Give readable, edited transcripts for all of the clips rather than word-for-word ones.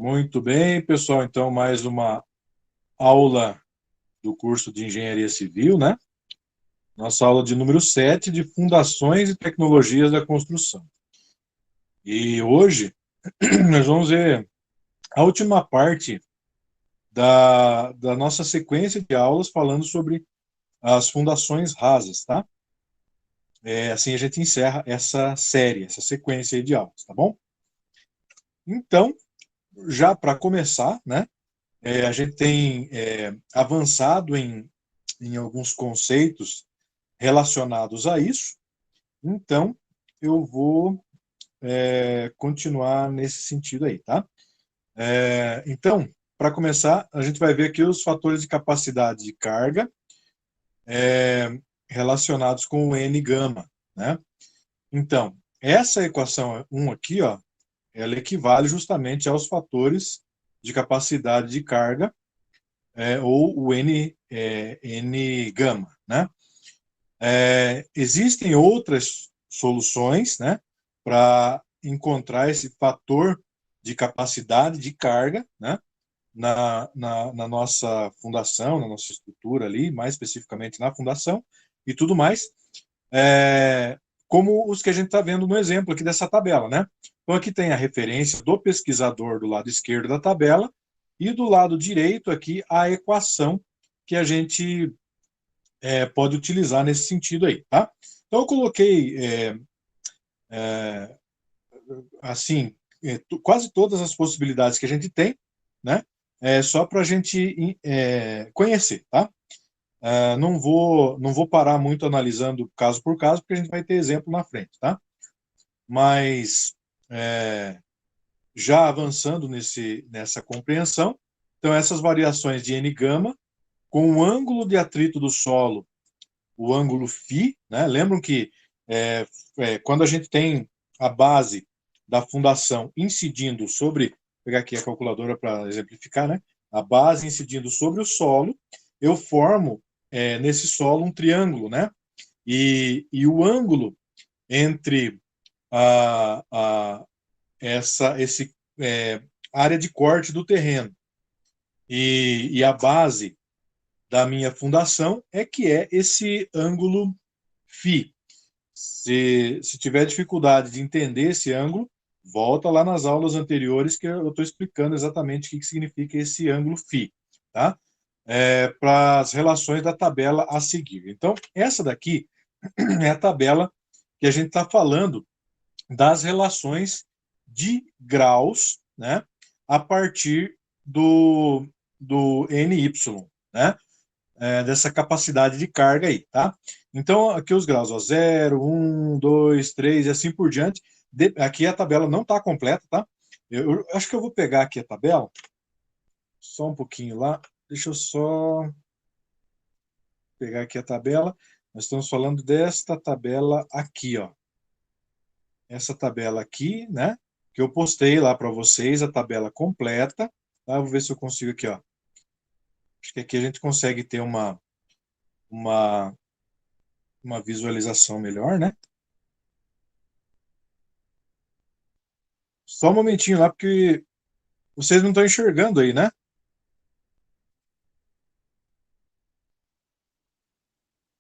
Muito bem, pessoal. Então, mais uma aula do curso de Engenharia Civil, né? Nossa aula de número 7 de Fundações e Tecnologias da Construção. E hoje nós vamos ver a última parte da nossa sequência de aulas falando sobre as fundações rasas, tá? Assim a gente encerra essa série, essa sequência aí de aulas, tá bom? Então, já para começar, né? A gente tem avançado em alguns conceitos relacionados a isso, então eu vou continuar nesse sentido aí, tá? Então, para começar, a gente vai ver aqui os fatores de capacidade de carga relacionados com o N-gama, né? Então, essa equação 1 aqui, ó, ela equivale justamente aos fatores de capacidade de carga, ou o N-gama, né? Existem outras soluções, né, para encontrar esse fator de capacidade de carga, né, na nossa fundação, na nossa estrutura ali, mais especificamente na fundação e tudo mais, como os que a gente está vendo no exemplo aqui dessa tabela, né? Então aqui tem a referência do pesquisador do lado esquerdo da tabela e do lado direito aqui a equação que a gente pode utilizar nesse sentido aí, tá? Então eu coloquei assim quase todas as possibilidades que a gente tem, né? Só para a gente conhecer, tá? Não vou parar muito analisando caso por caso, porque a gente vai ter exemplo na frente, tá? Mas já avançando nessa compreensão, então essas variações de N-gama com o ângulo de atrito do solo, o ângulo φ, né? Lembram que quando a gente tem a base da fundação incidindo sobre, vou pegar aqui a calculadora para exemplificar, né? A base incidindo sobre o solo, eu formo nesse solo um triângulo, né? E o ângulo entre esse área de corte do terreno e a base da minha fundação que é esse ângulo φ. Se tiver dificuldade de entender esse ângulo, volta lá nas aulas anteriores que eu estou explicando exatamente o que significa esse ângulo φ, tá? Para as relações da tabela a seguir. Então, essa daqui é a tabela que a gente está falando das relações de graus, né, a partir do NY, né? Dessa capacidade de carga aí, tá? Então, aqui os graus, ó, 0, 1, 2, 3 e assim por diante. Aqui a tabela não está completa, tá? Eu acho que eu vou pegar aqui a tabela, só um pouquinho lá. Deixa eu só pegar aqui a tabela. Nós estamos falando desta tabela aqui, ó. Essa tabela aqui, né? Que eu postei lá para vocês, a tabela completa. Tá? Vou ver se eu consigo aqui, ó. Acho que aqui a gente consegue ter uma, uma visualização melhor, né? Só um momentinho lá, porque vocês não estão enxergando aí, né?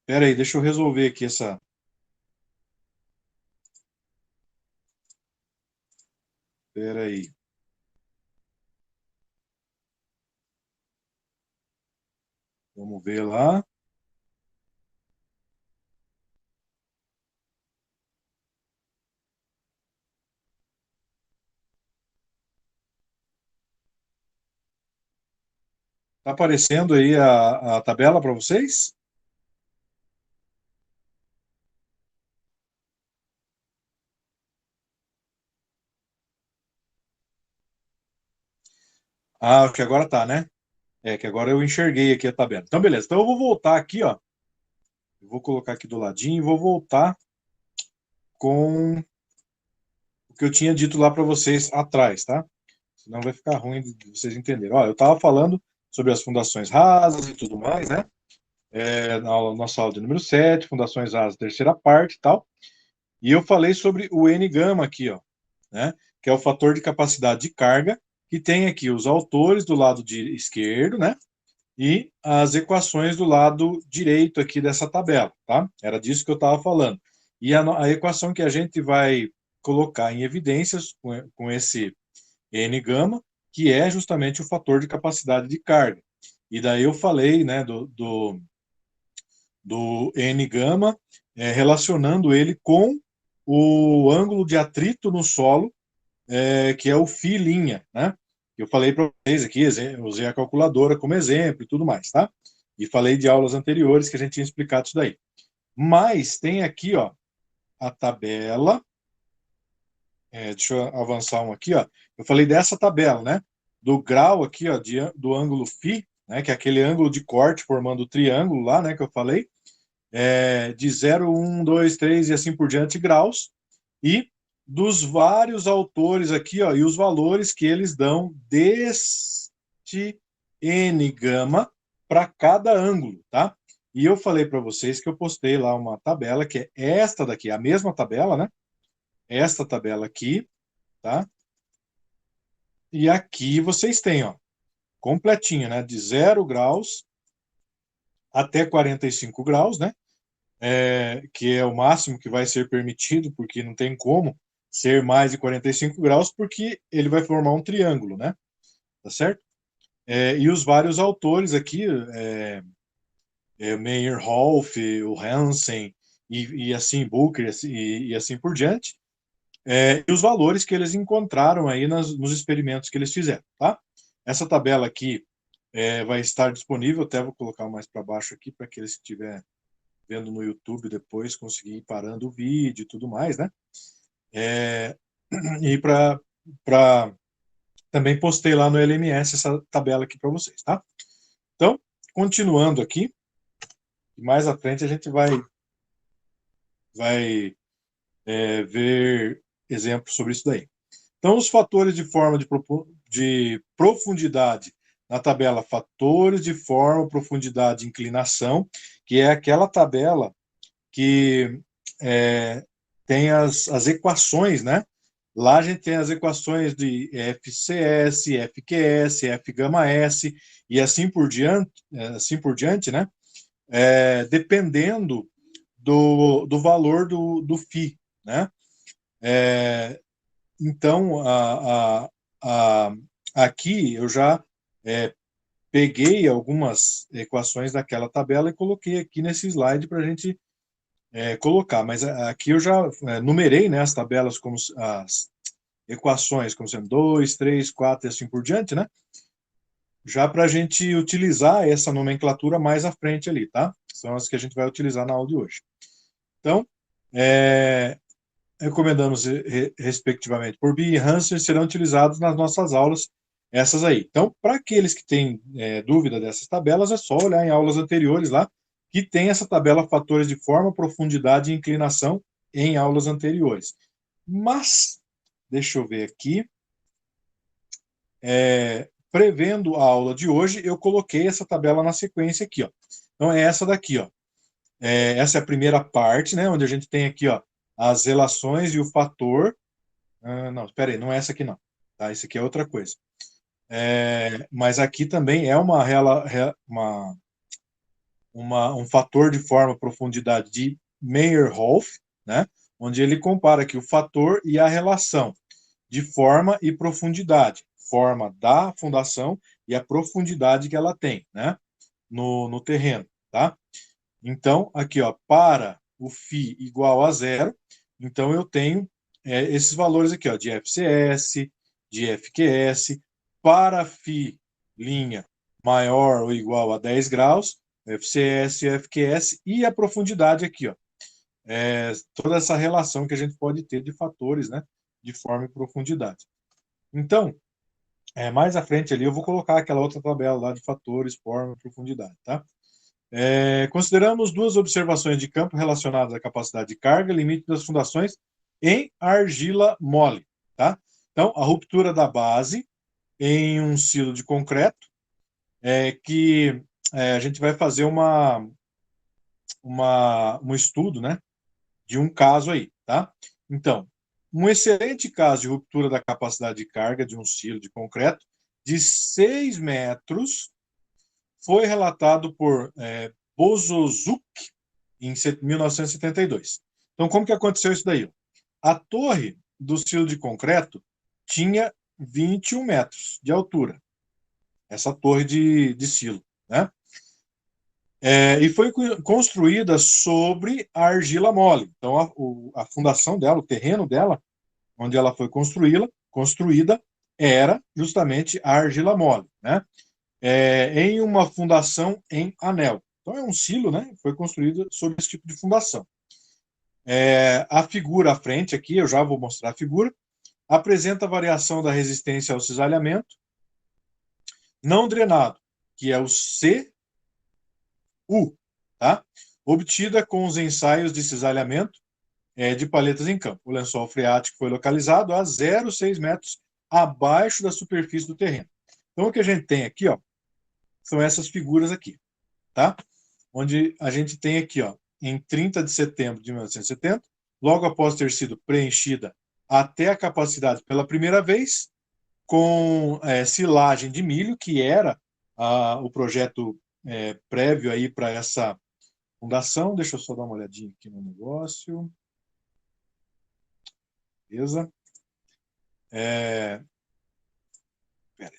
Espera aí, deixa eu resolver aqui essa. Espera aí. Vamos ver lá. Tá aparecendo aí a tabela para vocês? Ah, acho que agora tá, né? Que agora eu enxerguei aqui a tabela. Então, beleza. Então eu vou voltar aqui, ó. Eu vou colocar aqui do ladinho e vou voltar com o que eu tinha dito lá para vocês atrás, tá? Senão vai ficar ruim de vocês entenderem. Ó, eu estava falando sobre as fundações rasas e tudo mais, né? Na nossa aula de número 7, fundações rasas, terceira parte e tal. E eu falei sobre o N-gama aqui, ó, né? Que é o fator de capacidade de carga, que tem aqui os autores do lado esquerdo, né? E as equações do lado direito aqui dessa tabela, tá? Era disso que eu estava falando. E a equação que a gente vai colocar em evidências com esse N gama, que é justamente o fator de capacidade de carga. E daí eu falei, né, do N gama, relacionando ele com o ângulo de atrito no solo, que é o φ', né? Eu falei para vocês aqui, usei a calculadora como exemplo e tudo mais, tá? E falei de aulas anteriores que a gente tinha explicado isso daí. Mas tem aqui, ó, a tabela. Deixa eu avançar um aqui, ó. Eu falei dessa tabela, né? Do grau aqui, ó, do ângulo φ, né? Que é aquele ângulo de corte formando o triângulo lá, né? Que eu falei. De 0, 1, 2, 3 e assim por diante graus. E dos vários autores aqui, ó, e os valores que eles dão deste N gama para cada ângulo, tá? E eu falei para vocês que eu postei lá uma tabela que é esta daqui, a mesma tabela, né? Esta tabela aqui, tá? E aqui vocês têm, ó, completinho, né? De 0 graus até 45 graus, né? Que é o máximo que vai ser permitido, porque não tem como ser mais de 45 graus, porque ele vai formar um triângulo, né? Tá certo? E os vários autores aqui, Meyerhof, o Hansen, e assim, Bucher, e assim por diante, e os valores que eles encontraram aí nos experimentos que eles fizeram, tá? Essa tabela aqui vai estar disponível, até vou colocar mais para baixo aqui, para aqueles que estiver vendo no YouTube depois, conseguir ir parando o vídeo e tudo mais, né? E também postei lá no LMS essa tabela aqui para vocês, tá? Então, continuando aqui, mais à frente a gente vai ver exemplos sobre isso daí. Então, os fatores de forma de profundidade na tabela fatores de forma, profundidade e inclinação, que é aquela tabela que tem as equações, né? Lá a gente tem as equações de FCS, FQS, F gama S e assim por diante, né? Dependendo do valor do φ, né? Então, aqui eu já peguei algumas equações daquela tabela e coloquei aqui nesse slide para a gente colocar. Mas aqui eu já numerei, né, as tabelas como as equações como sendo 2, 3, 4 e assim por diante, né? Já para a gente utilizar essa nomenclatura mais à frente ali, tá? São as que a gente vai utilizar na aula de hoje. Então, recomendamos respectivamente por Bi e Hanser serão utilizados nas nossas aulas essas aí. Então, para aqueles que têm dúvida dessas tabelas, é só olhar em aulas anteriores lá, que tem essa tabela fatores de forma, profundidade e inclinação em aulas anteriores. Mas, deixa eu ver aqui, prevendo a aula de hoje, eu coloquei essa tabela na sequência aqui, ó. Então, é essa daqui, ó. Essa é a primeira parte, né, onde a gente tem aqui, ó, as relações e o fator. Não, espera aí, não é essa aqui não. Tá? Isso aqui é outra coisa. Mas aqui também é um fator de forma profundidade de Meyerhof, né? Onde ele compara aqui o fator e a relação de forma e profundidade. Forma da fundação e a profundidade que ela tem, né? No terreno, tá? Então, aqui, ó, para o φ igual a zero, então eu tenho esses valores aqui, ó, de FCS, de FQS, para φ' maior ou igual a 10 graus, FCS, FQS, e a profundidade aqui, ó. Toda essa relação que a gente pode ter de fatores, né, de forma e profundidade. Então, mais à frente ali eu vou colocar aquela outra tabela lá de fatores, forma e profundidade, tá? Consideramos duas observações de campo relacionadas à capacidade de carga, limite das fundações em argila mole. Tá? Então, a ruptura da base em um silo de concreto, que a gente vai fazer um estudo, né, de um caso aí. Tá? Então, um excelente caso de ruptura da capacidade de carga de um silo de concreto de 6 metros foi relatado por Bozozuk em 1972. Então, como que aconteceu isso daí? A torre do silo de concreto tinha 21 metros de altura, essa torre de silo, né? E foi construída sobre a argila mole. Então, a fundação dela, o terreno dela, onde ela foi construída, era justamente a argila mole, né? Em uma fundação em anel. Então, é um silo, né? Foi construído sobre esse tipo de fundação. A figura à frente aqui, eu já vou mostrar a figura, apresenta a variação da resistência ao cisalhamento não drenado, que é o CU, tá? Obtida com os ensaios de cisalhamento de palhetas em campo. O lençol freático foi localizado a 0,6 metros abaixo da superfície do terreno. Então, o que a gente tem aqui, ó, são essas figuras aqui, tá? Onde a gente tem aqui, ó, em 30 de setembro de 1970, logo após ter sido preenchida até a capacidade pela primeira vez, com silagem de milho, que era o projeto prévio aí para essa fundação. Deixa eu só dar uma olhadinha aqui no negócio. Beleza? Pera aí.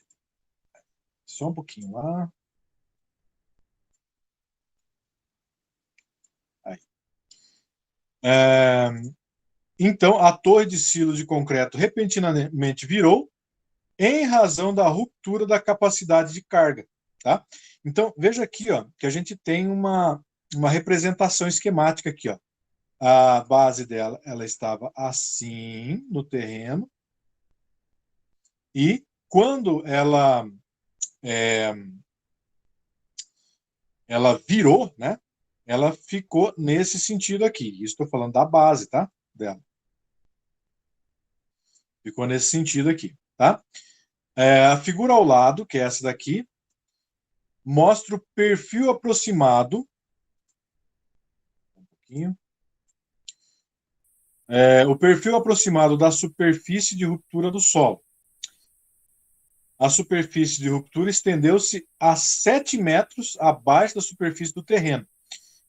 Só um pouquinho lá. Aí. Então, a torre de silo de concreto repentinamente virou em razão da ruptura da capacidade de carga, tá? Então, veja aqui, ó, que a gente tem uma representação esquemática aqui, ó. A base dela, ela estava assim no terreno, e quando ela virou, né? Ela ficou nesse sentido aqui. Estou falando da base, tá? Dela. Ficou nesse sentido aqui, tá? A figura ao lado, que é essa daqui, mostra o perfil aproximado. Um pouquinho. O perfil aproximado da superfície de ruptura do solo. A superfície de ruptura estendeu-se a 7 metros abaixo da superfície do terreno.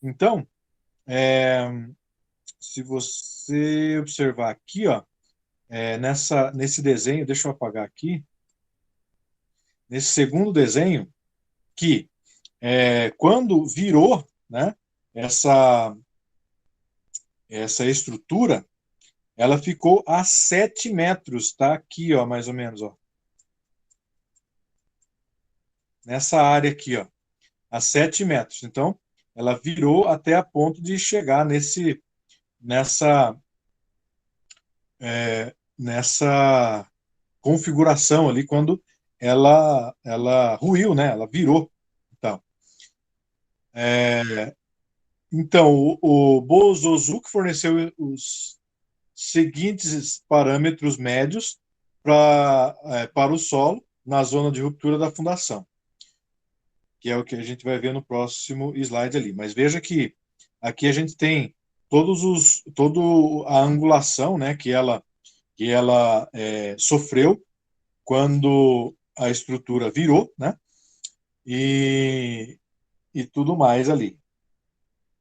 Então, se você observar aqui, ó, nesse desenho, deixa eu apagar aqui, nesse segundo desenho, que quando virou, né, essa estrutura, ela ficou a 7 metros, tá? Aqui, ó, mais ou menos, ó. Nessa área aqui, ó, a 7 metros. Então, ela virou até a ponto de chegar nessa configuração ali, quando ela ruiu, né? Ela virou. Então, o Bozozuki forneceu os seguintes parâmetros médios para o solo na zona de ruptura da fundação, que é o que a gente vai ver no próximo slide ali. Mas veja que aqui a gente tem toda a angulação, né, que ela sofreu quando a estrutura virou, né, e tudo mais ali.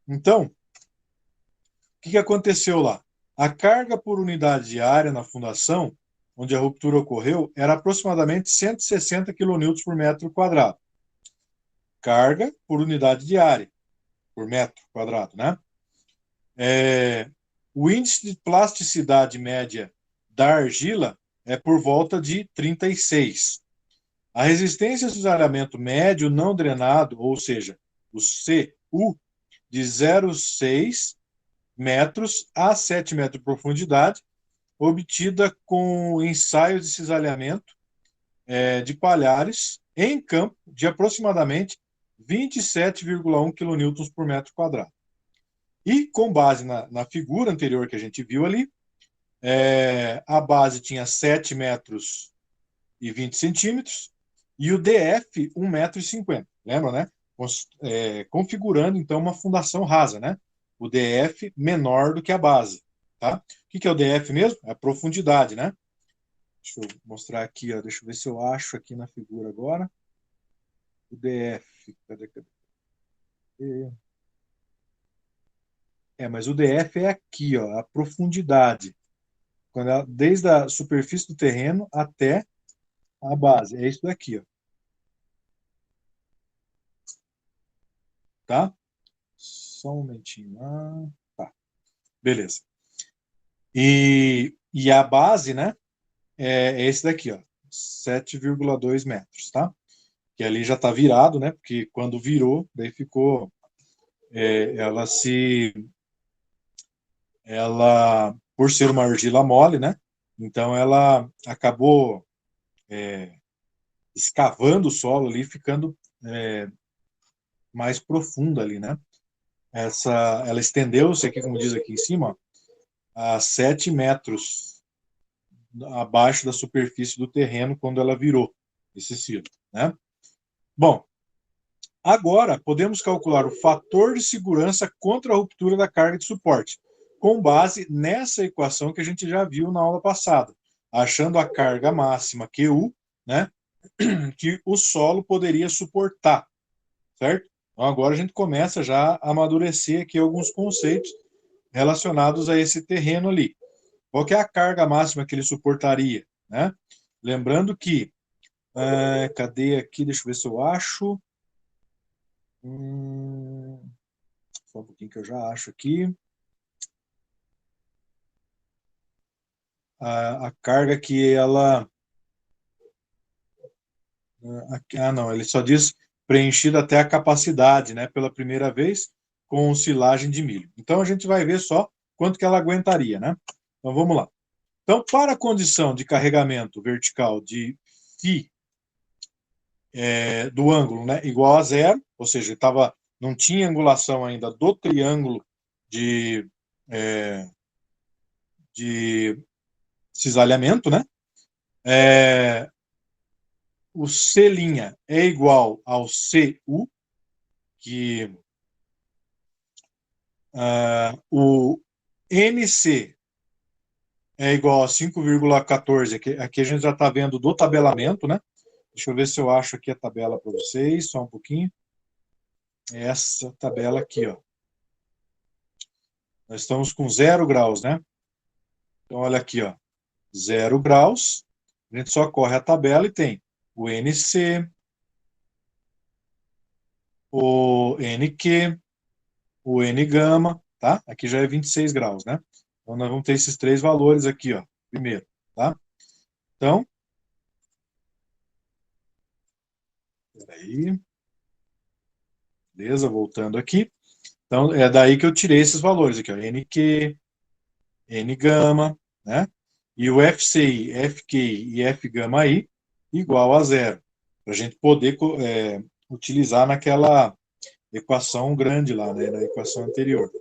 Então, o que aconteceu lá? A carga por unidade de área na fundação, onde a ruptura ocorreu, era aproximadamente 160 kN por metro quadrado. Carga por unidade de área, por metro quadrado, né? O índice de plasticidade média da argila é por volta de 36. A resistência ao cisalhamento médio não drenado, ou seja, o CU, de 0,6 metros a 7 metros de profundidade, obtida com ensaios de cisalhamento de palhares em campo de aproximadamente 27,1 kN por metro quadrado. E com base na figura anterior que a gente viu ali, a base tinha 7 metros e 20 centímetros e o DF 1,50 metro. Lembra, né? Configurando, então, uma fundação rasa, né? O DF menor do que a base. tá? O que é o DF mesmo? É a profundidade, né? Deixa eu mostrar aqui, ó. Deixa eu ver se eu acho aqui na figura agora. O DF. Cadê? Mas o DF é aqui, ó, a profundidade. Desde a superfície do terreno até a base. É isso daqui, ó. Tá? Só um momentinho. Tá. Beleza. E a base, né? É esse daqui, ó. 7,2 metros, tá? Que ali já está virado, né? Porque quando virou, daí ficou. Ela, por ser uma argila mole, né? Então ela acabou escavando o solo ali, ficando mais profunda ali, né? Ela estendeu-se aqui, como diz aqui em cima, ó, a 7 metros abaixo da superfície do terreno quando ela virou esse silo, né? Bom, agora podemos calcular o fator de segurança contra a ruptura da carga de suporte, com base nessa equação que a gente já viu na aula passada, achando a carga máxima QU, né, que o solo poderia suportar, certo? Então agora a gente começa já a amadurecer aqui alguns conceitos relacionados a esse terreno ali. Qual que é a carga máxima que ele suportaria, né? Lembrando que, cadê aqui? Deixa eu ver se eu acho. Só um pouquinho que eu já acho aqui. A carga que ela... não, ele só diz preenchida até a capacidade, né? Pela primeira vez com silagem de milho. Então a gente vai ver só quanto que ela aguentaria, né? Então vamos lá. Então, para a condição de carregamento vertical de φ do ângulo, né, igual a zero, ou seja, não tinha angulação ainda do triângulo de, de cisalhamento, né? O C' é igual ao CU, que o NC é igual a 5,14. Aqui a gente já está vendo do tabelamento, né? Deixa eu ver se eu acho aqui a tabela para vocês, só um pouquinho. É essa tabela aqui, ó. Nós estamos com 0 graus, né? Então, olha aqui, ó. 0 graus. A gente só corre a tabela e tem o NC, o NQ, o N gama, tá? Aqui já é 26 graus, né? Então, nós vamos ter esses três valores aqui, ó. Primeiro, tá? Então, peraí. Beleza, voltando aqui. Então, é daí que eu tirei esses valores aqui, ó. NQ, N gama, né? E o FCI, FQI e F gama I igual a zero, para a gente poder utilizar naquela equação grande lá, né, na equação anterior.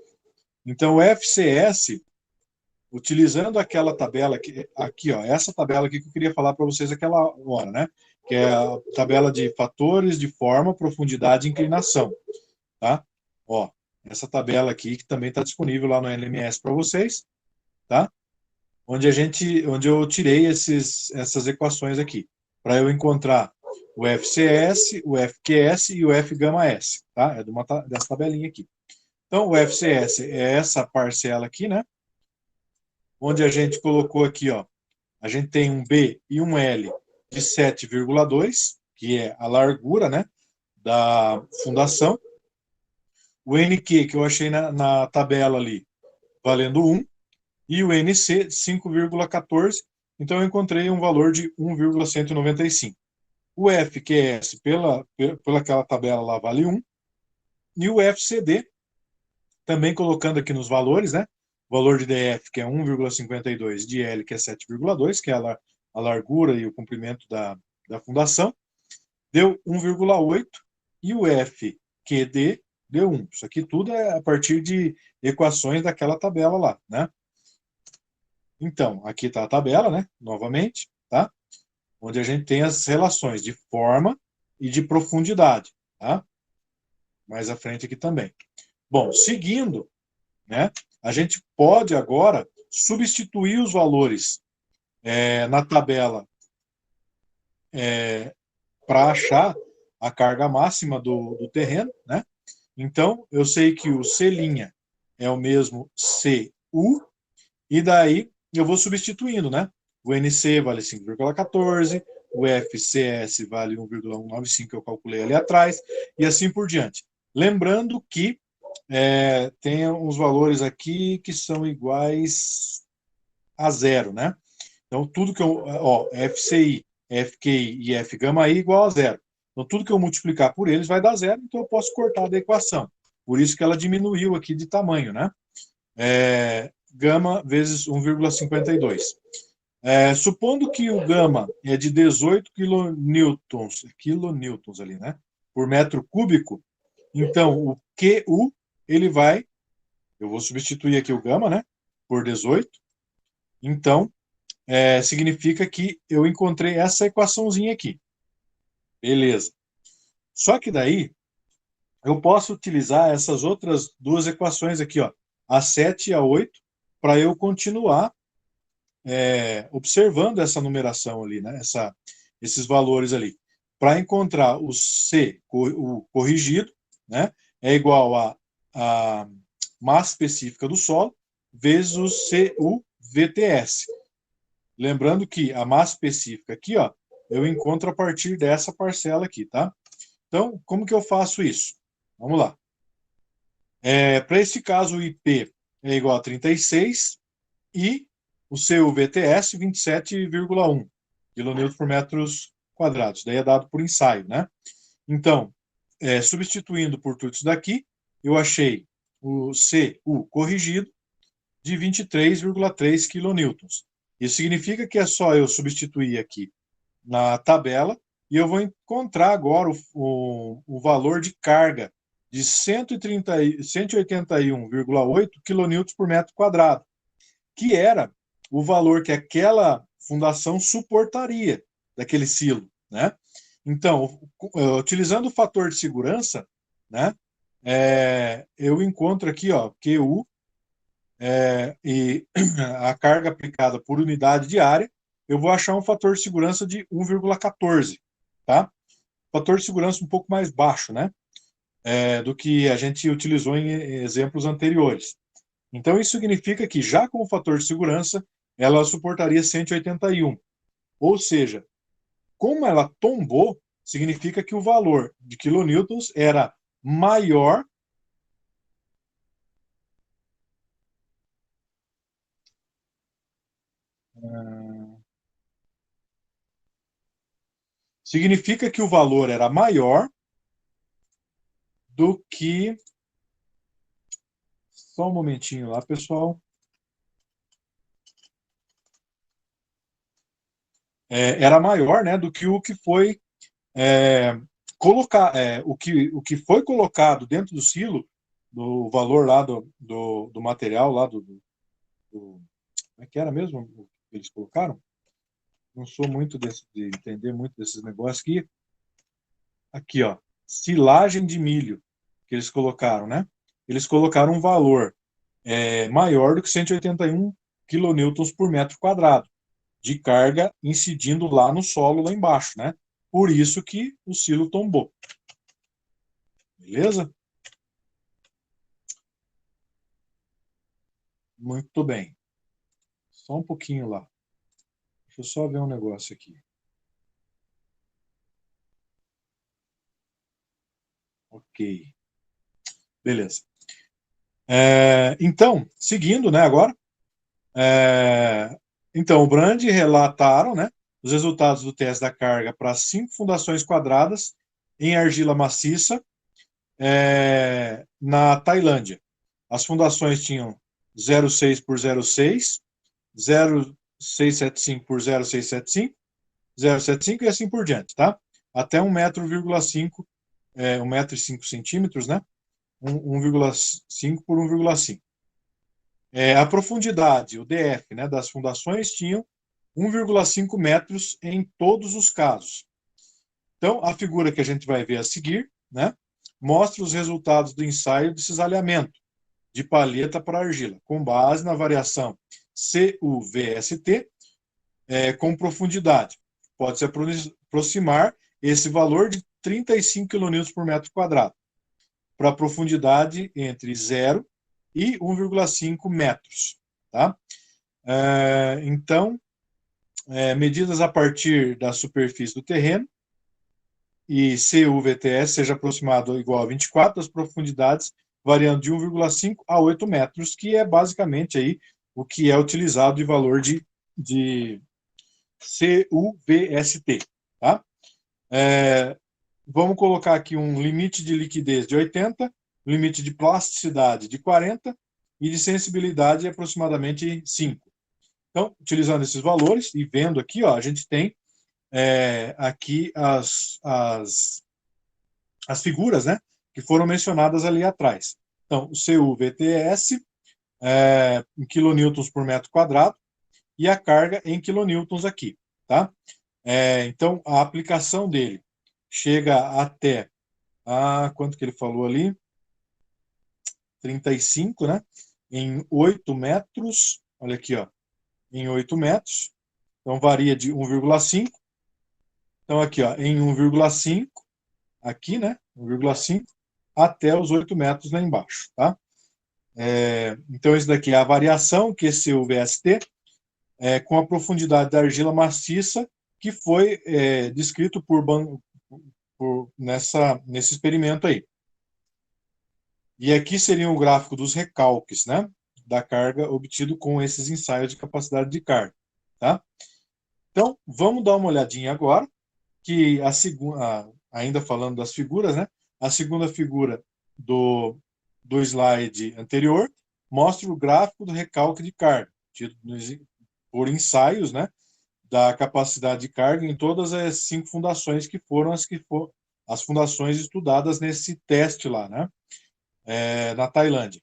Então, o FCS, utilizando aquela tabela aqui, ó, essa tabela aqui que eu queria falar para vocês aquela hora, né, que é a tabela de fatores de forma, profundidade e inclinação, tá? Ó, essa tabela aqui que também está disponível lá no LMS para vocês, tá? Onde eu tirei essas equações aqui, para eu encontrar o FCS, o FQS e o F gama S, tá? É dessa tabelinha aqui. Então, o FCS é essa parcela aqui, né? Onde a gente colocou aqui, ó, a gente tem um B e um L de 7,2, que é a largura, né, da fundação. O NQ, que eu achei na tabela ali, valendo 1, e o NC 5,14, então eu encontrei um valor de 1,195. O FQS, pela aquela tabela lá, vale 1, e o FCD, também colocando aqui nos valores, né? O valor de DF, que é 1,52, de L, que é 7,2, que é a largura e o comprimento da fundação, deu 1,8, e o FQD deu 1. Isso aqui tudo é a partir de equações daquela tabela lá, né? Então, aqui está a tabela, né? Novamente, tá? Onde a gente tem as relações de forma e de profundidade, tá? Mais à frente aqui também. Bom, seguindo, né? A gente pode agora substituir os valores na tabela para achar a carga máxima do terreno, né? Então, eu sei que o C' é o mesmo CU, e daí eu vou substituindo, né? O NC vale 5,14, o FCS vale 1,195, que eu calculei ali atrás, e assim por diante. Lembrando que tem uns valores aqui que são iguais a zero, né? Então, tudo que eu... Ó, FCI, FQI e F gama I igual a zero. Então, tudo que eu multiplicar por eles vai dar zero, então eu posso cortar da equação. Por isso que ela diminuiu aqui de tamanho, né? Gama vezes 1,52. Supondo que o gama é de 18 kilonewtons ali, né? Por metro cúbico, então o QU, ele vai... Eu vou substituir aqui o gama, né? Por 18. Então, significa que eu encontrei essa equaçãozinha aqui. Beleza. Só que daí, eu posso utilizar essas outras duas equações aqui, ó, a 7 e a 8, para eu continuar observando essa numeração ali, né? Esses valores ali. Para encontrar o C, o corrigido, né? É igual a massa específica do solo vezes o CU-VTS. Lembrando que a massa específica aqui, ó, eu encontro a partir dessa parcela aqui, tá? Então, como que eu faço isso? Vamos lá. Para esse caso, o IP é igual a 36 e o CU-VTS 27,1 kN por metros quadrados. Daí é dado por ensaio, né? Então, substituindo por tudo isso daqui, eu achei o CU corrigido de 23,3 kN. Isso significa que é só eu substituir aqui na tabela e eu vou encontrar agora o valor de carga de 181,8 kN por metro quadrado, que era o valor que aquela fundação suportaria daquele silo, né? Então, utilizando o fator de segurança, né, eu encontro aqui, ó, QU e a carga aplicada por unidade de área, eu vou achar um fator de segurança de 1,14, tá? Fator de segurança um pouco mais baixo, né? Do que a gente utilizou em exemplos anteriores. Então, isso significa que, já com o fator de segurança, ela suportaria 181. Ou seja, como ela tombou, significa que o valor de kilonewtons era maior significa que o valor era maior do que... Só um momentinho lá, pessoal. Era maior, né, do que o que foi o que foi colocado dentro do silo, do valor lá do material lá como é que era mesmo que eles colocaram? Não sou muito de entender muito desses negócios aqui. Aqui, ó, silagem de milho que eles colocaram, né? Eles colocaram um valor maior do que 181 kilonewtons por metro quadrado de carga incidindo lá no solo, lá embaixo, né? Por isso que o silo tombou. Beleza? Muito bem. Só um pouquinho lá. Deixa eu só ver um negócio aqui. Ok. Beleza. Então, seguindo, né, agora. Então, o Brand relataram, né, os resultados do teste da carga para 5 fundações quadradas em argila maciça na Tailândia. As fundações tinham 0,6 por 0,6, 0,675 por 0,675, 0,75 e assim por diante, tá? Até 1,5 m, 1,5 centímetros, né? 1,5 por 1,5. A profundidade, o DF, né, das fundações tinham 1,5 metros em todos os casos. Então, a figura que a gente vai ver a seguir, né, mostra os resultados do ensaio de cisalhamento de palheta para argila, com base na variação CUVST com profundidade. Pode-se aproximar esse valor de 35 kN por metro quadrado, para profundidade entre 0 e 1,5 metros. Tá? Então, medidas a partir da superfície do terreno, e CUVTS seja aproximado ou igual a 24, as profundidades variando de 1,5 a 8 metros, que é basicamente aí o que é utilizado de valor de CUVST. Tá? Vamos colocar aqui um limite de liquidez de 80, limite de plasticidade de 40 e de sensibilidade aproximadamente 5. Então, utilizando esses valores e vendo aqui, ó, a gente tem aqui as figuras, né, que foram mencionadas ali atrás. Então, o CUVTS em quilonewtons por metro quadrado e a carga em quilonewtons aqui, tá? Então, a aplicação dele chega até quanto que ele falou ali? 35, né? Em 8 metros, olha aqui, ó, em 8 metros, então varia de 1,5. Então, aqui, ó, em 1,5, aqui, né? 1,5 até os 8 metros lá embaixo, tá? Então, isso daqui é a variação que esse UVST com a profundidade da argila maciça que foi descrito nesse experimento aí. E aqui seria o gráfico dos recalques, né? Da carga obtido com esses ensaios de capacidade de carga, tá? Então, vamos dar uma olhadinha agora, que ainda falando das figuras, né? A segunda figura do slide anterior mostra o gráfico do recalque de carga, tido por ensaios, né? Da capacidade de carga em todas as 5 fundações que foram as fundações estudadas nesse teste lá, né? Na Tailândia.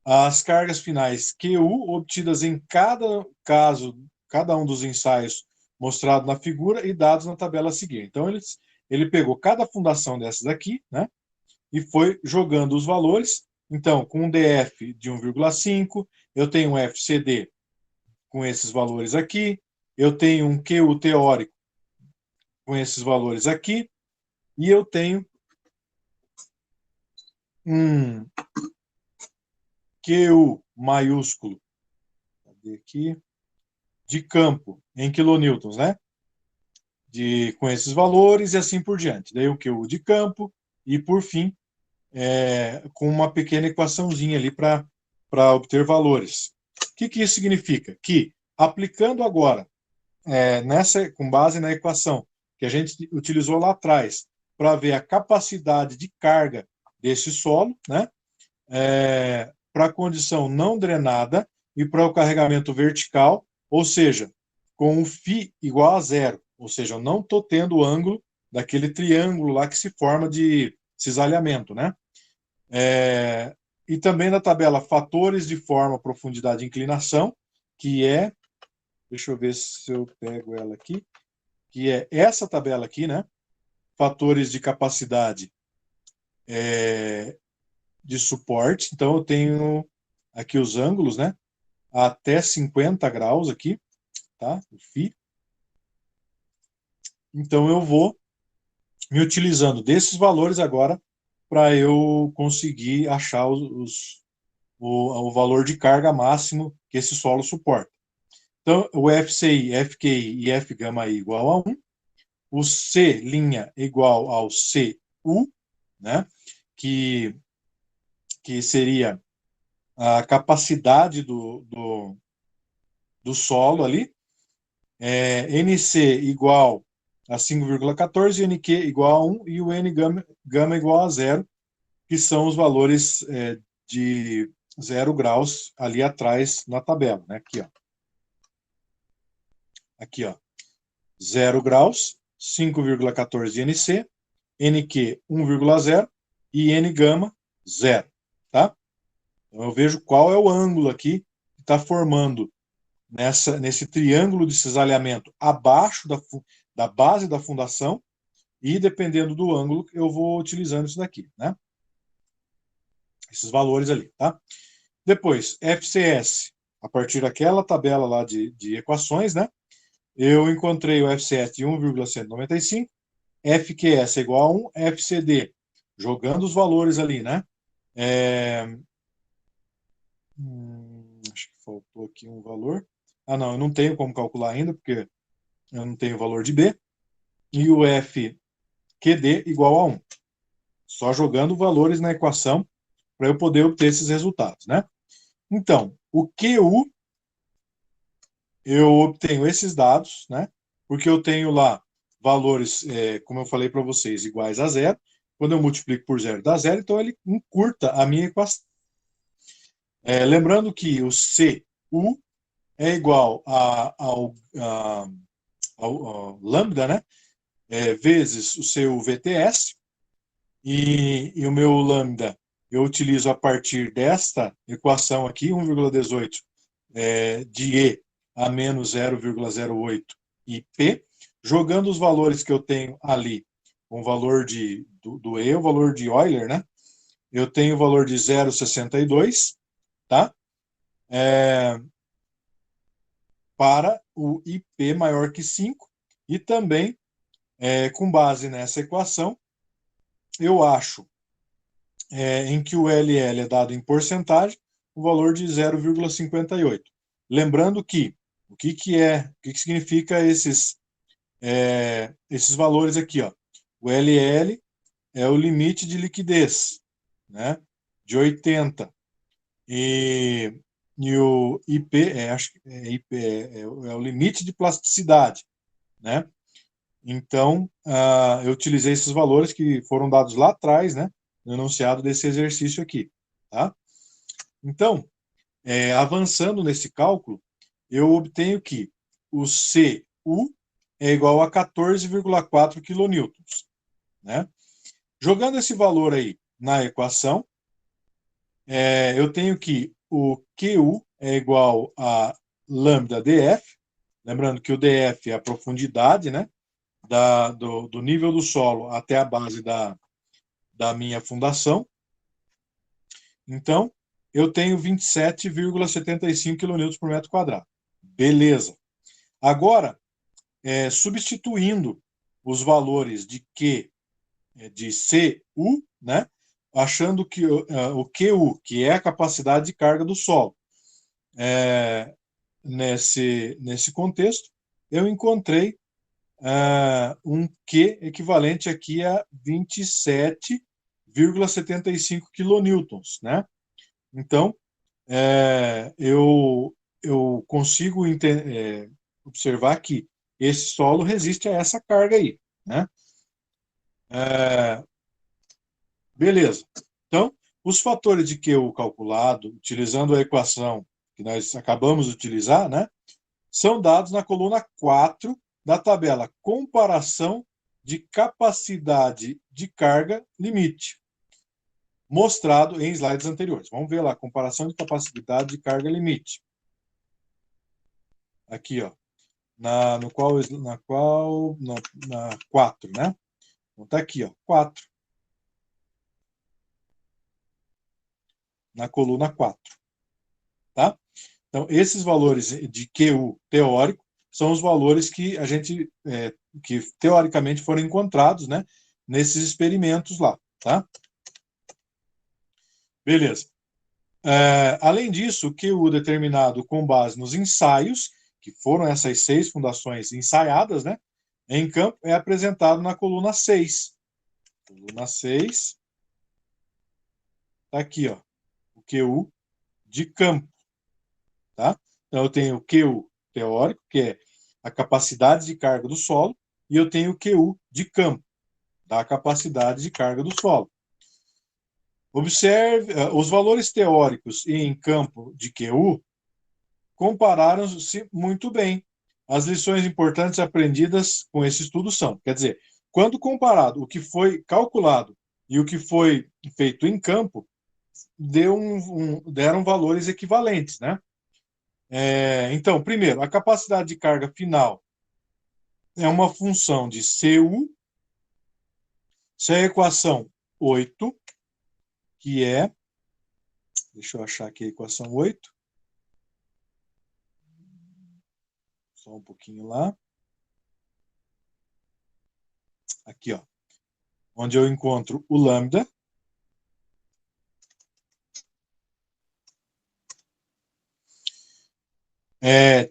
As cargas finais QU obtidas em cada caso, cada um dos ensaios mostrado na figura e dados na tabela a seguir. Então, ele pegou cada fundação dessas aqui, né, e foi jogando os valores. Então, com um DF de 1,5, eu tenho um FCD com esses valores aqui, eu tenho um QU teórico com esses valores aqui, e eu tenho um QU maiúsculo, cadê aqui? De campo, em quilonewtons, né? Com esses valores e assim por diante. Daí o QU de campo e, por fim, com uma pequena equaçãozinha ali para obter valores. O que isso significa? Que, aplicando agora, com base na equação que a gente utilizou lá atrás, para ver a capacidade de carga desse solo, né? Para a condição não drenada e para o carregamento vertical, ou seja, com o φ igual a 0, ou seja, eu não estou tendo o ângulo daquele triângulo lá que se forma de cisalhamento, né? E também na tabela fatores de forma, profundidade e inclinação, que deixa eu ver se eu pego ela aqui, que é essa tabela aqui, né? Fatores de capacidade de suporte. Então, eu tenho aqui os ângulos, né? Até 50 graus aqui, tá? O φ. Então, eu vou me utilizando desses valores agora para eu conseguir achar o valor de carga máximo que esse solo suporta. Então, o FCI, FQI e F gama I igual a 1, o C' igual ao CU, né? Que seria a capacidade do solo ali, NC igual a 5,14, NQ igual a 1 e o N gama igual a 0, que são os valores de 0 graus ali atrás na tabela, né? Aqui, ó. 0 graus, 5,14 NC, NQ 1,0 e N gama 0, tá? Então eu vejo qual é o ângulo aqui que está formando nesse triângulo de cisalhamento abaixo da base da fundação e, dependendo do ângulo, eu vou utilizando isso daqui, né? Esses valores ali, tá? Depois, FCS a partir daquela tabela lá de equações, né? Eu encontrei o F7 em 1,195, FQS é igual a 1, FCD, jogando os valores ali, né? É, acho que faltou aqui um valor. Ah, não, eu não tenho como calcular ainda, porque eu não tenho o valor de B. E o FQD igual a 1. Só jogando valores na equação para eu poder obter esses resultados, né? Então, o QU, eu obtenho esses dados, né? Porque eu tenho lá valores, como eu falei para vocês, iguais a zero. Quando eu multiplico por zero, dá zero, então ele encurta a minha equação. Lembrando que o CU é igual ao lambda, né? Vezes o seu VTS, e o meu lambda eu utilizo a partir desta equação aqui, 1,18 de E a menos 0,08 e P, jogando os valores que eu tenho ali, o valor do E, o valor de Euler, né? Eu tenho o valor de 0,62, tá? Para o IP maior que 5, e também, com base nessa equação, eu acho em que o LL é dado em porcentagem, o valor de 0,58. Lembrando que o que significa esses valores aqui, ó? O LL é o limite de liquidez, né? De 80. E o IP acho que é o limite de plasticidade, né? Então, eu utilizei esses valores que foram dados lá atrás, né, no enunciado desse exercício aqui. Tá? Então, avançando nesse cálculo, eu obtenho que o CU é igual a 14,4 quilonewtons. Né? Jogando esse valor aí na equação, eu tenho que o QU é igual a lambda DF, lembrando que o DF é a profundidade, né? Do nível do solo até a base da minha fundação. Então, eu tenho 27,75 kN por metro quadrado. Beleza. Agora, substituindo os valores de Q, de CU, né, achando que o QU, que é a capacidade de carga do solo, nesse contexto, eu encontrei um Q equivalente aqui a 27,75 quilonewtons, né? Então, eu consigo observar que esse solo resiste a essa carga aí, né? Beleza. Então, os fatores de Q calculado, utilizando a equação que nós acabamos de utilizar, né? São dados na coluna 4 da tabela comparação de capacidade de carga limite, mostrado em slides anteriores. Vamos ver lá, comparação de capacidade de carga limite. Aqui, ó, na 4, né? Então tá aqui, ó, 4, na coluna 4, tá? Então, esses valores de QU teórico são os valores que a gente, que teoricamente foram encontrados, né, nesses experimentos lá, tá? Beleza. Além disso, o QU determinado com base nos ensaios, que foram essas 6 fundações ensaiadas, né, em campo, é apresentado na coluna 6. Coluna 6, tá aqui, ó, o QU de campo, tá? Então, eu tenho o QU teórico, que é a capacidade de carga do solo, e eu tenho o QU de campo, da capacidade de carga do solo. Observe, os valores teóricos e em campo de QU compararam-se muito bem. As lições importantes aprendidas com esse estudo são, quer dizer, quando comparado o que foi calculado e o que foi feito em campo, deram valores equivalentes, né? Então, primeiro, a capacidade de carga final é uma função de CU, se a equação 8, que é, deixa eu achar aqui a equação 8, Só um pouquinho lá. Aqui, ó. Onde eu encontro o lambda.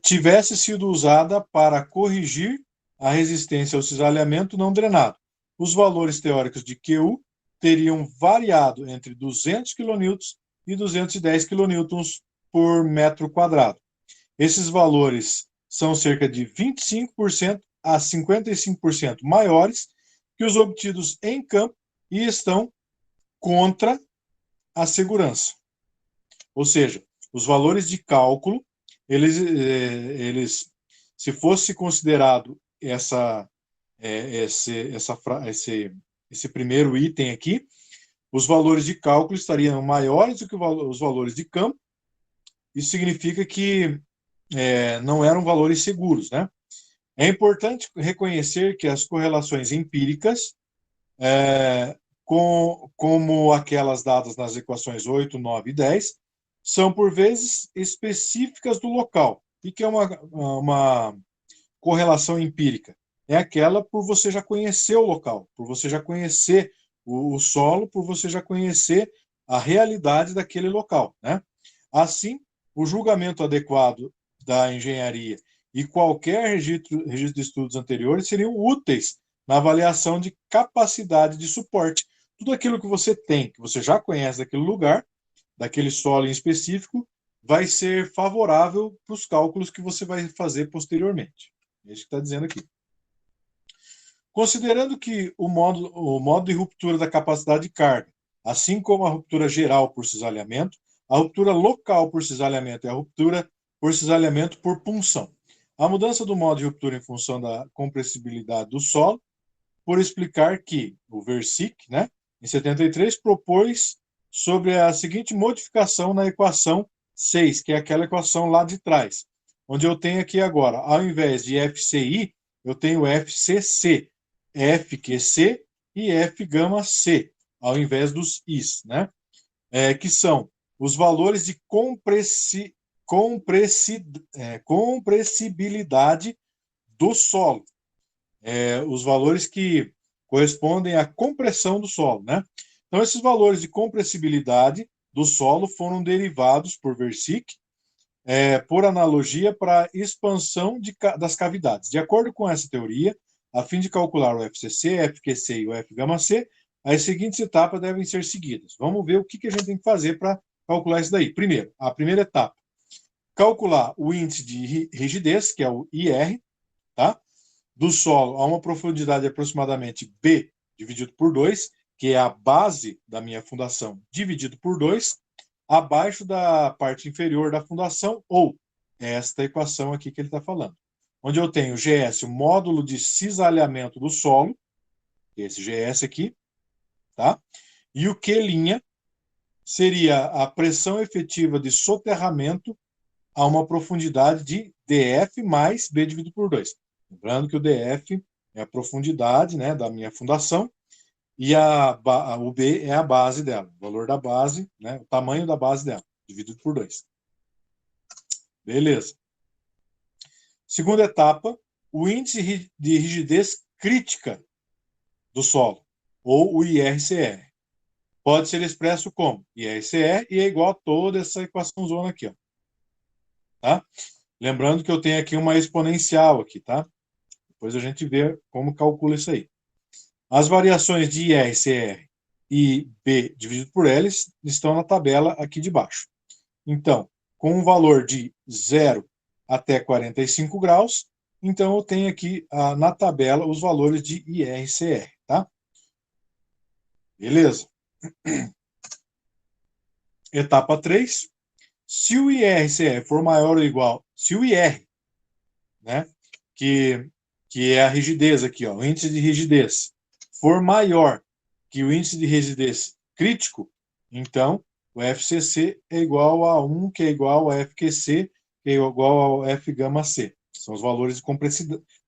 Tivesse sido usada para corrigir a resistência ao cisalhamento não drenado. Os valores teóricos de QU teriam variado entre 200 kN e 210 kN por metro quadrado. Esses valores são cerca de 25% a 55% maiores que os obtidos em campo e estão contra a segurança. Ou seja, os valores de cálculo, eles se fosse considerado esse primeiro item aqui, os valores de cálculo estariam maiores do que os valores de campo. Isso significa que não eram valores seguros, né? É importante reconhecer que as correlações empíricas, como aquelas dadas nas equações 8, 9 e 10, são, por vezes, específicas do local. O que é uma correlação empírica? É aquela por você já conhecer o local, por você já conhecer o solo, por você já conhecer a realidade daquele local, né? Assim, o julgamento adequado da engenharia e qualquer registro de estudos anteriores seriam úteis na avaliação de capacidade de suporte. Tudo aquilo que você tem, que você já conhece daquele lugar, daquele solo em específico, vai ser favorável para os cálculos que você vai fazer posteriormente. É isso que está dizendo aqui. Considerando que o modo de ruptura da capacidade de carga, assim como a ruptura geral por cisalhamento, a ruptura local por cisalhamento é a ruptura por cisalhamento por punção. A mudança do modo de ruptura em função da compressibilidade do solo, por explicar que o Versick, né, em 73, propôs sobre a seguinte modificação na equação 6, que é aquela equação lá de trás, onde eu tenho aqui agora, ao invés de FCI, eu tenho FCC, FQC e F gama C, ao invés dos Is, né? Que são os valores de compressibilidade do solo. Os valores que correspondem à compressão do solo, né? Então, esses valores de compressibilidade do solo foram derivados por Versick, por analogia para a expansão das cavidades. De acordo com essa teoria, a fim de calcular o FCC, FQC e o F gama C, as seguintes etapas devem ser seguidas. Vamos ver o que a gente tem que fazer para calcular isso daí. Primeiro, a primeira etapa, calcular o índice de rigidez, que é o IR, tá? Do solo a uma profundidade de aproximadamente B dividido por 2, que é a base da minha fundação, dividido por 2, abaixo da parte inferior da fundação, ou esta equação aqui que ele está falando. Onde eu tenho GS, o módulo de cisalhamento do solo, esse GS aqui, tá? E o Q' seria a pressão efetiva de soterramento a uma profundidade de DF mais B dividido por 2. Lembrando que o DF é a profundidade, né, da minha fundação, e o B é a base dela, o valor da base, né, o tamanho da base dela, dividido por 2. Beleza. Segunda etapa, o índice de rigidez crítica do solo, ou o IRCR. Pode ser expresso como IRCR e é igual a toda essa equação zona aqui, ó. Tá? Lembrando que eu tenho aqui uma exponencial aqui, tá? Depois a gente vê como calcula isso aí. As variações de IRCR e B dividido por L estão na tabela aqui de baixo. Então, com um valor de 0 até 45 graus, então eu tenho aqui na tabela os valores de IRCR, tá? Beleza? Etapa 3. Se o IRCR for maior ou igual, se o IR, né, que é a rigidez aqui, ó, o índice de rigidez, for maior que o índice de rigidez crítico, então o FCC é igual a 1, que é igual a FQC, que é igual ao F gama C. São os valores de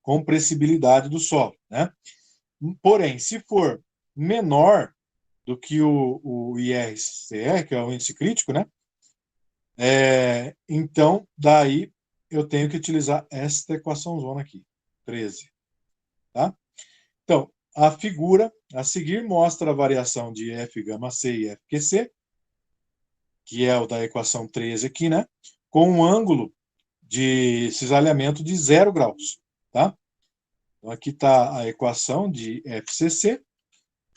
compressibilidade do solo, né? Porém, se for menor do que o IRCR, que é o índice crítico, né? Então, daí eu tenho que utilizar esta equação zona aqui, 13. Tá? Então, a figura a seguir mostra a variação de F gama C e F Q C, que é o da equação 13 aqui, né? Com um ângulo de cisalhamento de 0 graus. Tá? Então, aqui está a equação de FCC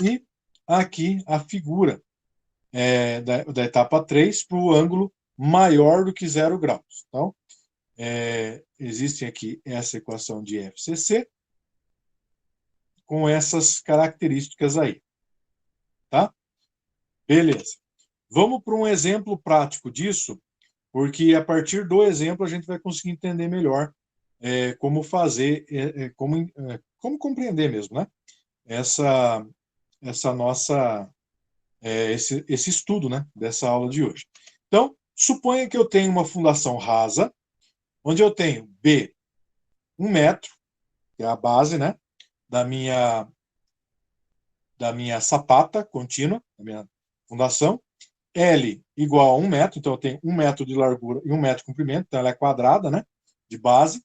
e aqui a figura da etapa 3 para o ângulo maior do que 0 graus. Então, existe aqui essa equação de FCC com essas características aí. Tá? Beleza. Vamos para um exemplo prático disso, porque a partir do exemplo a gente vai conseguir entender melhor como fazer, como compreender mesmo, né? Essa nossa, esse estudo, né? Dessa aula de hoje. Então, suponha que eu tenho uma fundação rasa, onde eu tenho B, 1 metro, que é a base, né? Da minha sapata contínua, da minha fundação. L igual a 1 metro, então eu tenho 1 metro de largura e 1 metro de comprimento, então ela é quadrada, né? De base.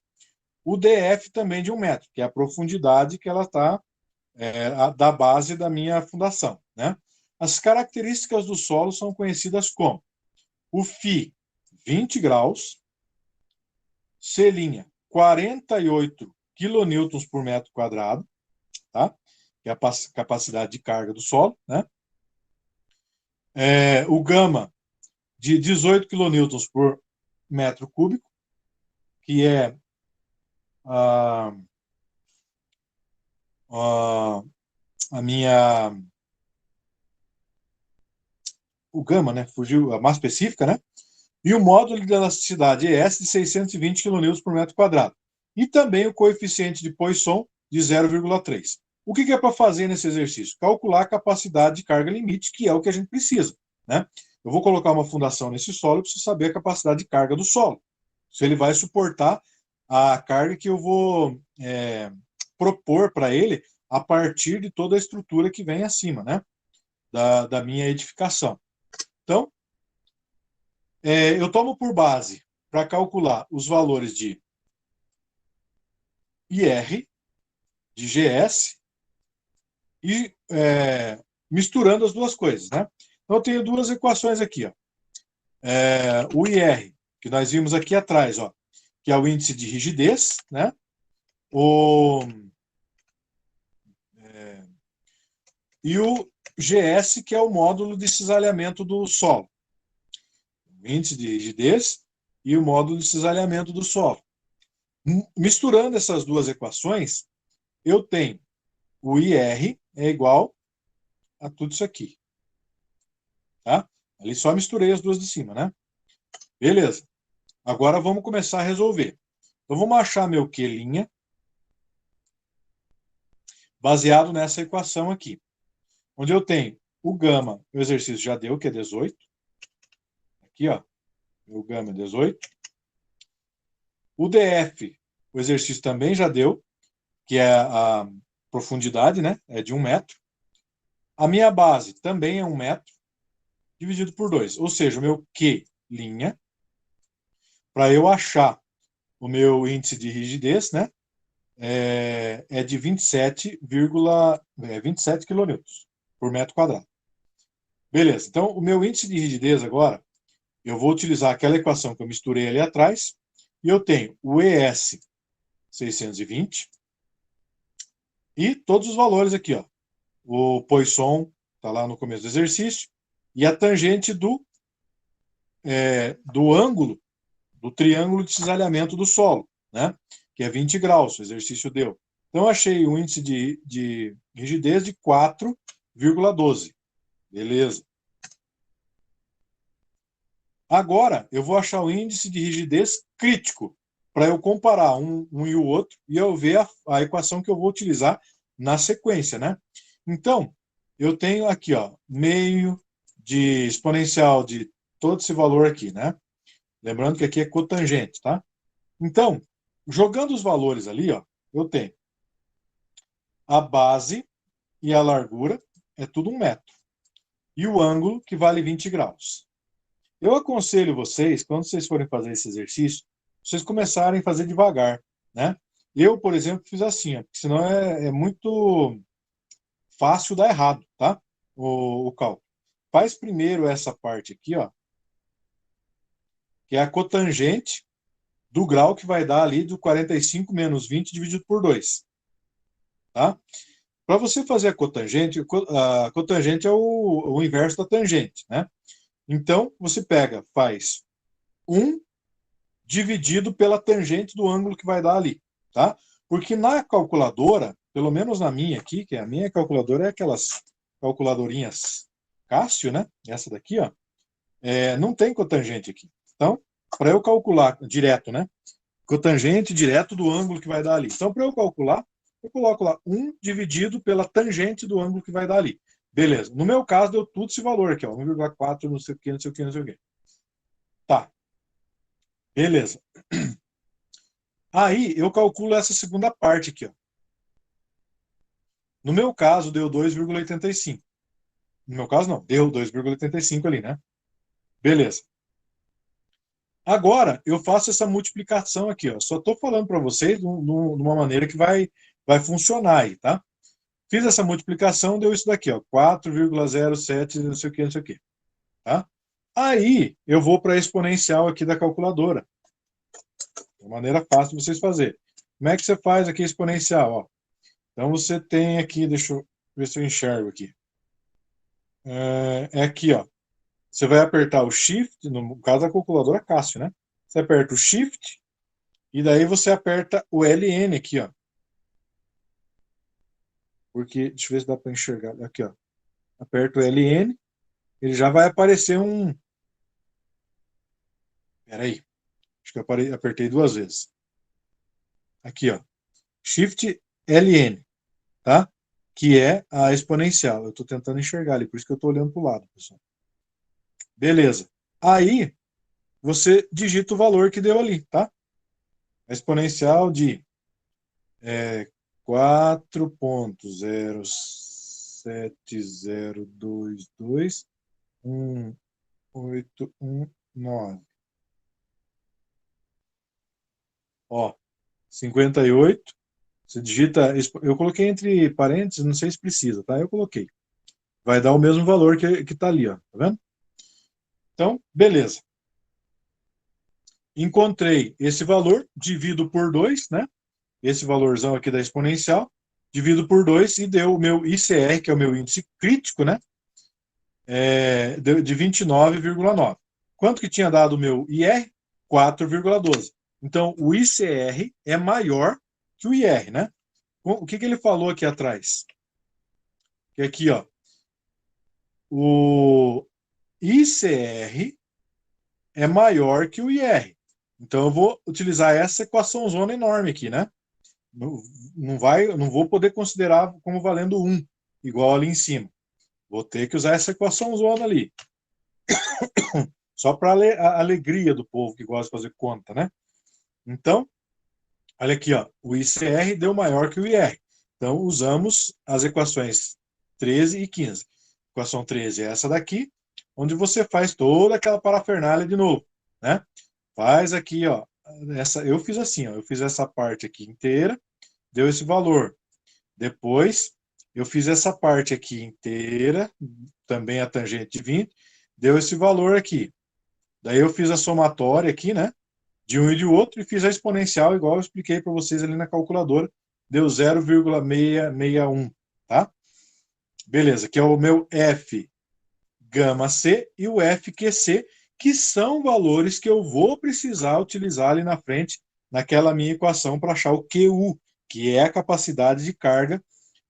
O DF também de 1 metro, que é a profundidade que ela está da base da minha fundação, né? As características do solo são conhecidas como o Φ, 20 graus, C', 48 quilonewtons por metro quadrado, tá? Que é a capacidade de carga do solo, né? O gama, de 18 quilonewtons por metro cúbico, que é a minha... O gama, né? Fugiu a massa específica, né? E o módulo de elasticidade ES de 620 kN por metro quadrado. E também o coeficiente de Poisson de 0,3. O que é para fazer nesse exercício? Calcular a capacidade de carga limite, que é o que a gente precisa, né? Eu vou colocar uma fundação nesse solo, eu preciso saber a capacidade de carga do solo. Se ele vai suportar a carga que eu vou propor para ele a partir de toda a estrutura que vem acima, né? Da minha edificação. Então, eu tomo por base para calcular os valores de IR, de GS, e misturando as duas coisas, né? Então, eu tenho duas equações aqui, ó. O IR, que nós vimos aqui atrás, ó, que é o índice de rigidez, né? E o GS, que é o módulo de cisalhamento do solo. O índice de rigidez e o módulo de cisalhamento do solo. Misturando essas duas equações, eu tenho o IR é igual a tudo isso aqui. Tá? Ali só misturei as duas de cima, né? Beleza. Agora vamos começar a resolver. Então vamos achar meu Q', baseado nessa equação aqui. Onde eu tenho o gama, o exercício já deu, que é 18. Aqui, ó. O gama é 18. O DF, o exercício também já deu, que é a profundidade, né? É de 1 metro. A minha base também é 1 metro, dividido por 2. Ou seja, o meu Q', para eu achar o meu índice de rigidez, né? É de 27 kN por metro quadrado. Beleza. Então, o meu índice de rigidez agora, eu vou utilizar aquela equação que eu misturei ali atrás, e eu tenho o ES 620 e todos os valores aqui, ó. O Poisson está lá no começo do exercício, e a tangente do ângulo do triângulo de cisalhamento do solo, né? Que é 20 graus, o exercício deu. Então, eu achei um índice de rigidez de 4,12. Beleza. Agora, eu vou achar o índice de rigidez crítico, para eu comparar um e o outro, e eu ver a equação que eu vou utilizar na sequência, né? Então, eu tenho aqui, ó, meio de exponencial de todo esse valor aqui, né? Lembrando que aqui é cotangente, tá? Então, jogando os valores ali, ó, eu tenho a base e a largura, é tudo 1 metro. E o ângulo, que vale 20 graus. Eu aconselho vocês, quando vocês forem fazer esse exercício, vocês começarem a fazer devagar, né? Eu, por exemplo, fiz assim, ó, porque senão é muito fácil dar errado, tá? O cálculo. Faz primeiro essa parte aqui, ó, que é a cotangente do grau que vai dar ali do 45 menos 20 dividido por 2, tá? Para você fazer a cotangente é o inverso da tangente, né? Então, você pega, faz 1 dividido pela tangente do ângulo que vai dar ali, tá? Porque na calculadora, pelo menos na minha aqui, que a minha calculadora é aquelas calculadorinhas Cássio, né? Essa daqui, ó, não tem cotangente aqui. Então, para eu calcular direto, né? Cotangente direto do ângulo que vai dar ali. Então, para eu calcular, eu coloco lá 1 dividido pela tangente do ângulo que vai dar ali. Beleza. No meu caso, deu tudo esse valor aqui, ó, 1,4, não sei o que, não sei o que, não sei o que. Tá, beleza. Aí, eu calculo essa segunda parte aqui, ó. No meu caso, deu 2,85. No meu caso, não, deu 2,85 ali, né? Beleza. Agora, eu faço essa multiplicação aqui, ó. Só estou falando para vocês de uma maneira que vai funcionar aí, tá? Fiz essa multiplicação, deu isso daqui, ó, 4,07, não sei o que, não sei o que, tá? Aí, eu vou para a exponencial aqui da calculadora. É uma maneira fácil de vocês fazerem. Como é que você faz aqui a exponencial, ó? Então, você tem aqui, deixa eu ver se eu enxergo aqui. É aqui, ó. Você vai apertar o Shift, no caso da calculadora Cássio, né? Você aperta o Shift e daí você aperta o LN aqui, ó. Porque, deixa eu ver se dá para enxergar. Aqui, ó. Aperta o LN, ele já vai aparecer um. Peraí, acho que eu apertei duas vezes. Aqui, ó. Shift LN, tá? Que é a exponencial. Eu estou tentando enxergar ali, por isso que eu estou olhando para o lado, pessoal. Beleza. Aí, você digita o valor que deu ali, tá? A exponencial de 4,070221819. Ó, 58. Você digita, eu coloquei entre parênteses, não sei se precisa, tá? Eu coloquei. Vai dar o mesmo valor que tá ali, ó. Tá vendo? Então, beleza. Encontrei esse valor, divido por 2, né? Esse valorzão aqui da exponencial, divido por 2 e deu o meu ICR, que é o meu índice crítico, né? De 29,9. Quanto que tinha dado o meu IR? 4,12. Então, o ICR é maior que o IR, né? O que ele falou aqui atrás? Que aqui, ó, o ICR é maior que o IR. Então, eu vou utilizar essa equação zona enorme aqui, né? Não vou poder considerar como valendo 1, igual ali em cima. Vou ter que usar essa equação zona ali. Só para a alegria do povo que gosta de fazer conta, né? Então, olha aqui, ó, o ICR deu maior que o IR. Então, usamos as equações 13 e 15. Equação 13 é essa daqui, onde você faz toda aquela parafernália de novo, né? Faz aqui, ó, eu fiz assim, ó, eu fiz essa parte aqui inteira, deu esse valor. Depois, eu fiz essa parte aqui inteira, também a tangente de 20, deu esse valor aqui. Daí eu fiz a somatória aqui, né? De um e de outro, e fiz a exponencial, igual eu expliquei para vocês ali na calculadora, deu 0,661, tá? Beleza, que é o meu F gama C e o FQC, que são valores que eu vou precisar utilizar ali na frente, naquela minha equação, para achar o QU, que é a capacidade de carga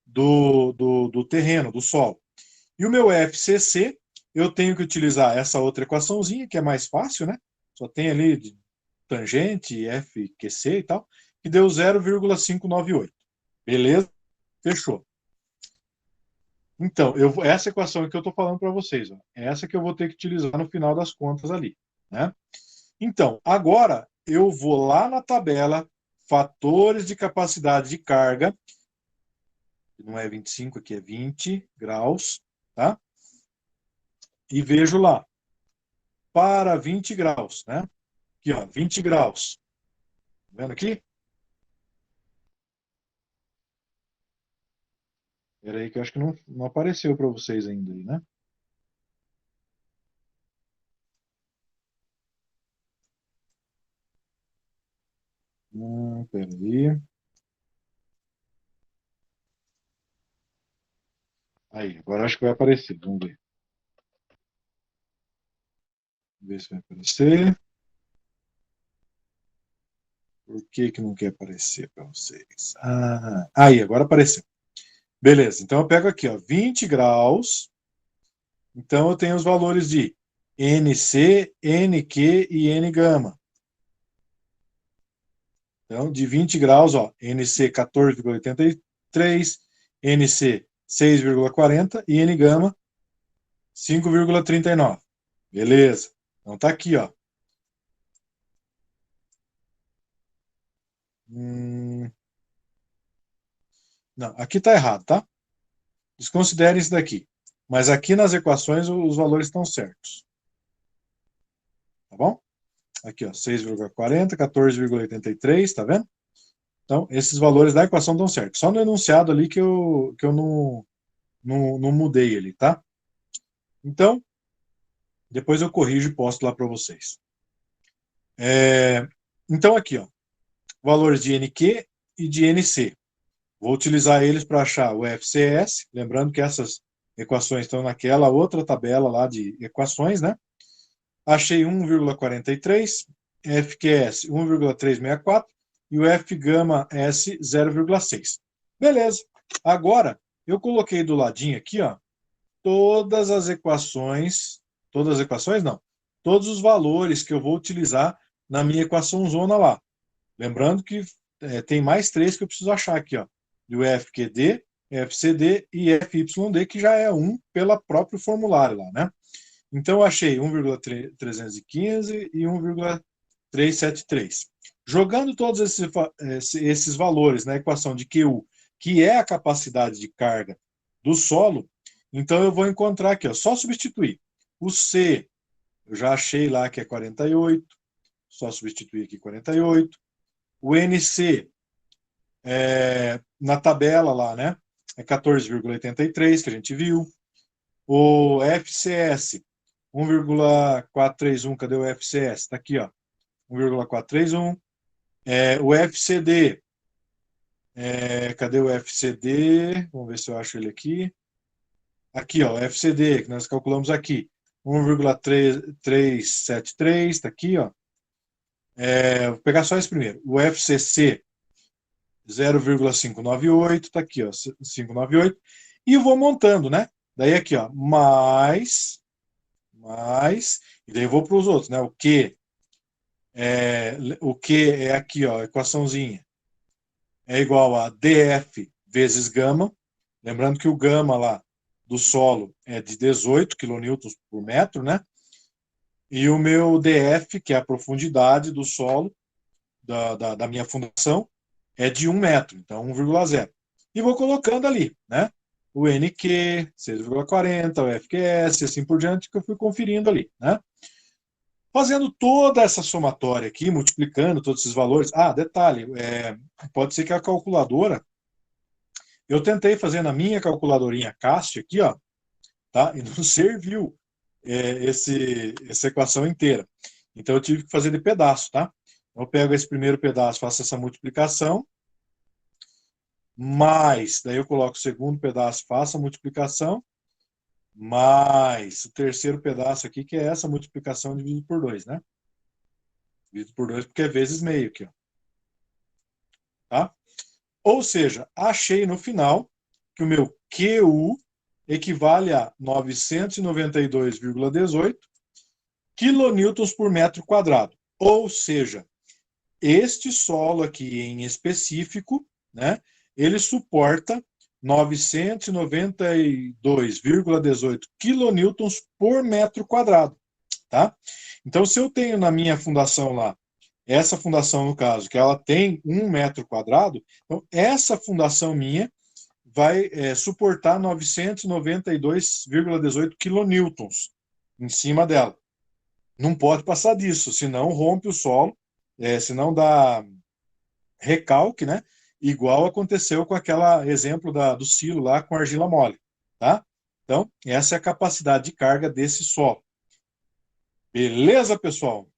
do terreno, do solo. E o meu FCC, eu tenho que utilizar essa outra equaçãozinha, que é mais fácil, né? Só tem ali tangente, FQC e tal, que deu 0,598. Beleza? Fechou. Então, essa equação que eu estou falando para vocês, ó, é essa que eu vou ter que utilizar no final das contas ali, né? Então, agora eu vou lá na tabela, fatores de capacidade de carga, não é 25, aqui é 20 graus, tá? E vejo lá, para 20 graus, né? Aqui, ó, 20 graus. Vendo aqui? Espera aí que eu acho que não apareceu para vocês ainda aí, né? Espera aí. Aí, agora acho que vai aparecer. Vamos ver. Ver se vai aparecer. Por que que não quer aparecer para vocês? Ah, aí, agora apareceu. Beleza, então eu pego aqui, ó, 20 graus. Então eu tenho os valores de NC, NQ e N gama. Então, de 20 graus, ó, NC 14,83, NC 6,40 e N gama 5,39. Beleza. Então tá aqui, ó. Hum, não, aqui tá errado, tá? Desconsiderem isso daqui. Mas aqui nas equações os valores estão certos. Tá bom? Aqui, ó, 6,40, 14,83, tá vendo? Então, esses valores da equação estão certos. Só no enunciado ali que eu não mudei ele, tá? Então, depois eu corrijo e posto lá para vocês. Então, aqui, ó, valores de NQ e de NC. Vou utilizar eles para achar o FCS, lembrando que essas equações estão naquela outra tabela lá de equações, né? Achei 1,43, FQS 1,364 e o F gama S 0,6. Beleza. Agora, eu coloquei do ladinho aqui, ó, todas as equações não, todos os valores que eu vou utilizar na minha equação zona lá. Lembrando que tem mais três que eu preciso achar aqui, ó. O FQD, FCD e FYD, que já é um pelo próprio formulário lá, né? Então, eu achei 1,315 e 1,373. Jogando todos esses valores na equação de QU, que é a capacidade de carga do solo, então eu vou encontrar aqui, ó, só substituir. O C, eu já achei lá que é 48, só substituir aqui 48. O NC, na tabela lá, né, é 14,83, que a gente viu. O FCS, 1,431, cadê o FCS? Está aqui, ó, 1,431. O FCD, cadê o FCD? Vamos ver se eu acho ele aqui. Aqui, ó, o FCD, que nós calculamos aqui, 1,373, está aqui, ó. Vou pegar só esse primeiro. O FCC, 0,598, está aqui, ó, 598. E vou montando, né? Daí aqui, ó, e daí eu vou para os outros, né? O Q é aqui, ó, equaçãozinha, é igual a DF vezes gama. Lembrando que o gama lá do solo é de 18 quilonewtons por metro, né? E o meu DF, que é a profundidade do solo da minha fundação, é de 1 metro, então 1,0. E vou colocando ali, né? O NQ, 6,40, o FQS, assim por diante, que eu fui conferindo ali, né? Fazendo toda essa somatória aqui, multiplicando todos esses valores. Ah, detalhe, pode ser que a calculadora, eu tentei fazer na minha calculadorinha CAST aqui, ó, tá? E não serviu essa equação inteira. Então eu tive que fazer de pedaço, tá? Eu pego esse primeiro pedaço, faço essa multiplicação, mais, daí eu coloco o segundo pedaço, faço a multiplicação, mais o terceiro pedaço aqui, que é essa multiplicação dividido por 2, né? Dividido por 2 porque é vezes meio aqui, ó. Tá? Ou seja, achei no final que o meu QU equivale a 992,18 quilonewtons por metro quadrado. Ou seja, este solo aqui em específico, né, ele suporta 992,18 quilonewtons por metro quadrado, tá? Então, se eu tenho na minha fundação lá, essa fundação no caso, que ela tem 1 metro quadrado, então essa fundação minha vai suportar 992,18 quilonewtons em cima dela. Não pode passar disso, senão rompe o solo, senão dá recalque, né? Igual aconteceu com aquele exemplo do silo lá com argila mole, tá? Então, essa é a capacidade de carga desse solo. Beleza, pessoal?